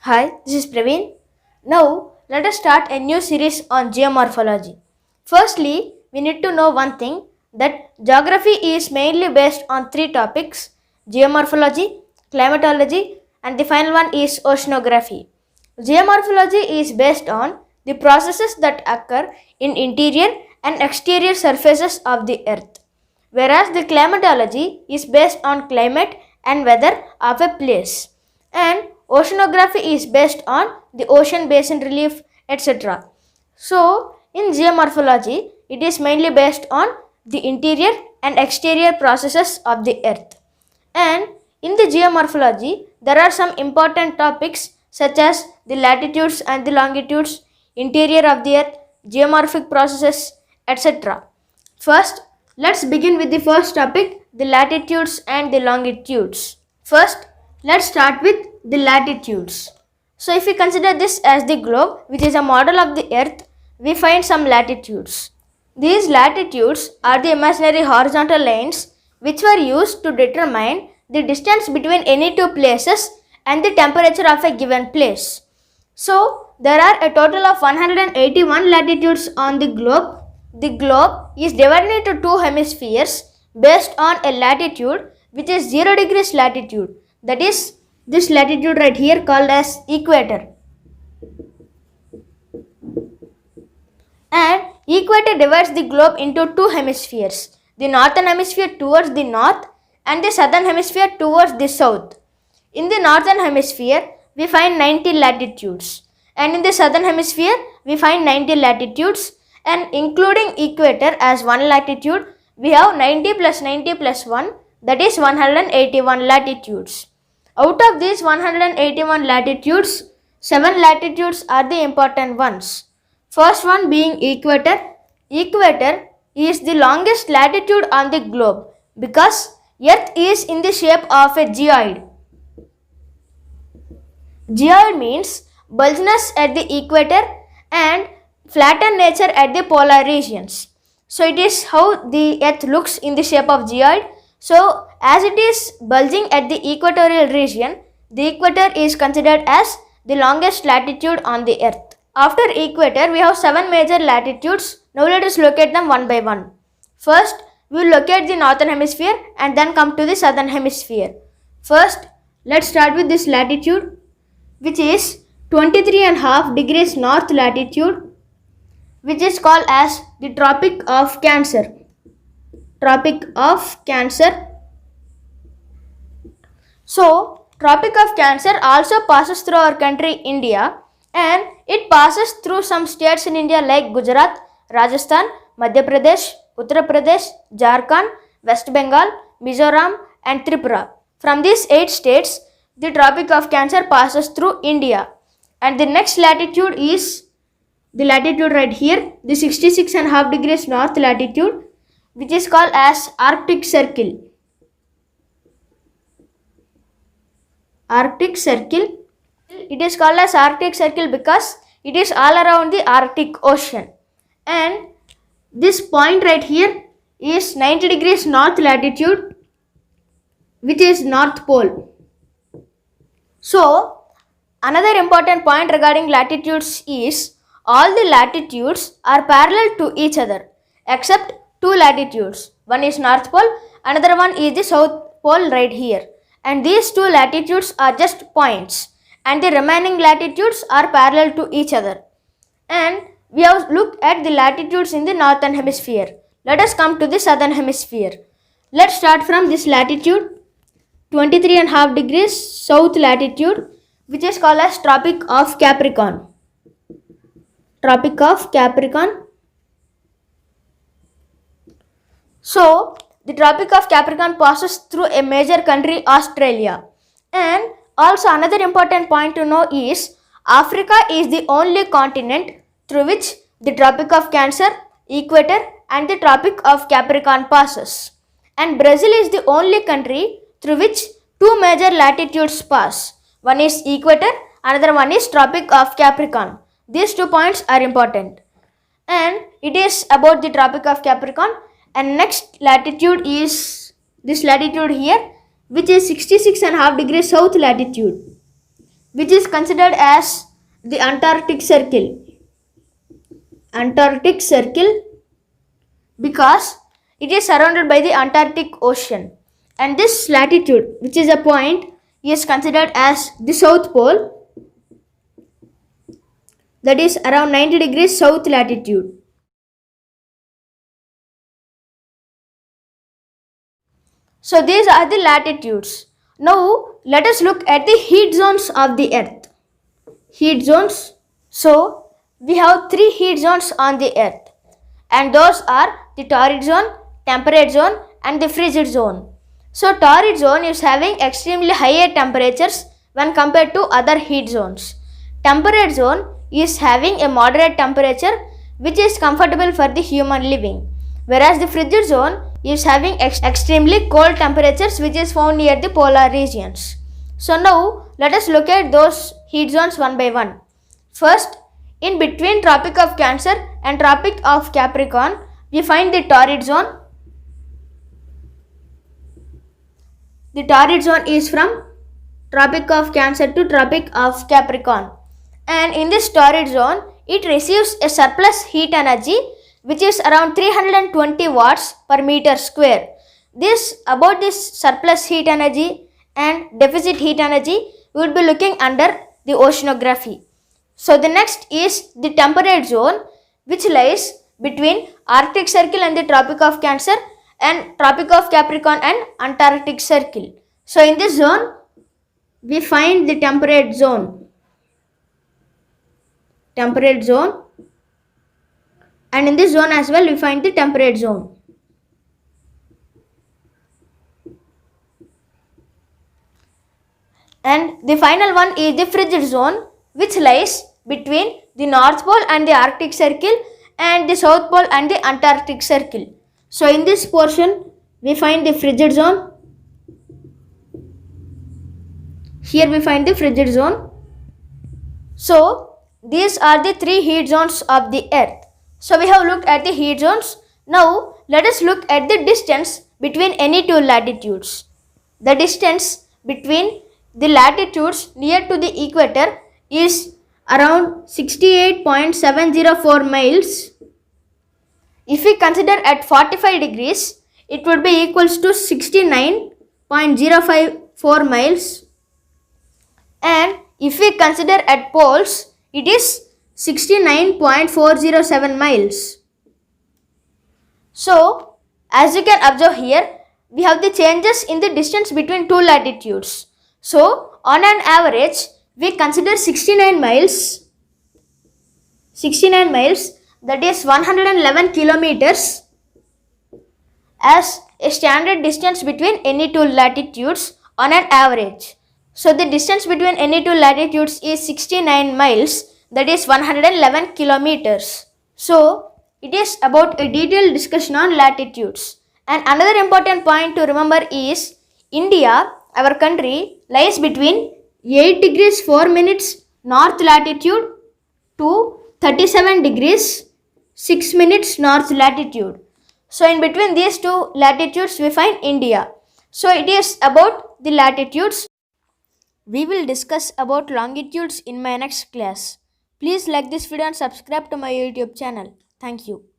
Hi, this is Praveen. Now, let us start a new series on geomorphology. Firstly, we need to know one thing that geography is mainly based on three topics: geomorphology, climatology, and the final one is oceanography. Geomorphology is based on the processes that occur in interior and exterior surfaces of the earth, whereas the climatology is based on climate and weather of a place, and oceanography is based on the ocean basin relief, etc. So, in geomorphology, it is mainly based on the interior and exterior processes of the earth. And in the geomorphology, there are some important topics such as the latitudes and the longitudes, interior of the earth, geomorphic processes, etc. First, let's begin with the first topic, the latitudes and the longitudes. First, let's start with the latitudes. So, if we consider this as the globe, which is a model of the earth, we find some latitudes. These latitudes are the imaginary horizontal lines which were used to determine the distance between any two places and the temperature of a given place. So, there are a total of 181 latitudes on the globe. The globe is divided into two hemispheres based on a latitude which is 0 degrees latitude. That is this latitude right here called as equator. And equator divides the globe into two hemispheres, the northern hemisphere towards the north and the southern hemisphere towards the south. In the northern hemisphere, we find 90 latitudes, and in the southern hemisphere, we find 90 latitudes, and including equator as one latitude, we have 90 plus 90 plus 1, that is 181 latitudes. Out of these 181 latitudes, 7 latitudes are the important ones. First one being equator. Equator is the longest latitude on the globe because Earth is in the shape of a geoid. Geoid means bulginess at the equator and flattened nature at the polar regions. So it is how the earth looks in the shape of geoid. So as it is bulging at the equatorial region, the equator is considered as the longest latitude on the earth. After equator, we have 7 major latitudes. Now let us locate them one by one. First, we will locate the northern hemisphere and then come to the southern hemisphere. First, let's start with this latitude, which is 23.5 degrees north latitude, which is called as the Tropic of Cancer. Tropic of Cancer. So, Tropic of Cancer also passes through our country India, and it passes through some states in India like Gujarat, Rajasthan, Madhya Pradesh, Uttar Pradesh, Jharkhand, West Bengal, Mizoram, and Tripura. From these 8 states, the Tropic of Cancer passes through India. And the next latitude is the latitude right here, the 66.5 degrees north latitude, which is called as Arctic Circle. Arctic Circle. It is called as Arctic Circle because it is all around the Arctic Ocean. And this point right here is 90 degrees north latitude, which is North Pole. So, another important point regarding latitudes is all the latitudes are parallel to each other except 2 latitudes. One is North Pole, another one is the South Pole right here. And these 2 latitudes are just points, and the remaining latitudes are parallel to each other. And we have looked at the latitudes in the northern hemisphere. Let us come to the southern hemisphere. Let's start from this latitude, 23.5 degrees south latitude, which is called as Tropic of Capricorn. Tropic of Capricorn. So, the Tropic of Capricorn passes through a major country, Australia. And also another important point to know is Africa is the only continent through which the Tropic of Cancer, Equator, and the Tropic of Capricorn passes. And Brazil is the only country through which 2 major latitudes pass. One is Equator, another one is Tropic of Capricorn. These 2 points are important. And it is about the Tropic of Capricorn. And next latitude is this latitude here, which is 66.5 degrees south latitude. which is considered as the Antarctic Circle. Antarctic Circle because it is surrounded by the Antarctic Ocean. And this latitude, which is a point, is considered as the South Pole, that is around 90 degrees south latitude. So these are the latitudes. Now let us look at the heat zones of the earth. Heat zones. So we have three heat zones on the earth, and those are the torrid zone, temperate zone and the frigid zone. So torrid zone is having extremely higher temperatures when compared to other heat zones. Temperate zone is having a moderate temperature which is comfortable for the human living, whereas the frigid zone is having extremely cold temperatures which is found near the polar regions. So now let us look at those heat zones one by one. First, in between Tropic of Cancer and Tropic of Capricorn, we find the torrid zone. The torrid zone is from Tropic of Cancer to Tropic of Capricorn. And in this torrid zone, it receives a surplus heat energy which is around 320 watts per meter square. About this surplus heat energy and deficit heat energy, we will be looking under the oceanography. So the next is the temperate zone, which lies between Arctic Circle and the Tropic of Cancer and Tropic of Capricorn and Antarctic Circle. So in this zone, we find the temperate zone. Temperate zone. And in this zone as well, we find the temperate zone. And the final one is the frigid zone, which lies between the North Pole and the Arctic Circle and the South Pole and the Antarctic Circle. So in this portion, we find the frigid zone. Here we find the frigid zone. So these are the three heat zones of the earth. So we have looked at the heat zones. Now let us look at the distance between any two latitudes. The distance between the latitudes near to the equator is around 68.704 miles. If we consider at 45 degrees, it would be equals to 69.054 miles. And if we consider at poles, it is 69.407 miles. So, as you can observe here, we have the changes in the distance between two latitudes. So, on an average, we consider 69 miles, that is 111 kilometers as a standard distance between any two latitudes on an average. So the distance between any two latitudes is 69 miles, that is 111 kilometers. So it is about a detailed discussion on latitudes. And another important point to remember is India, our country, lies between 8 degrees 4 minutes north latitude to 37 degrees 6 minutes north latitude. So in between these two latitudes we find India. So it is about the latitudes. We will discuss about longitudes in my next class. Please like this video and subscribe to my YouTube channel. Thank you.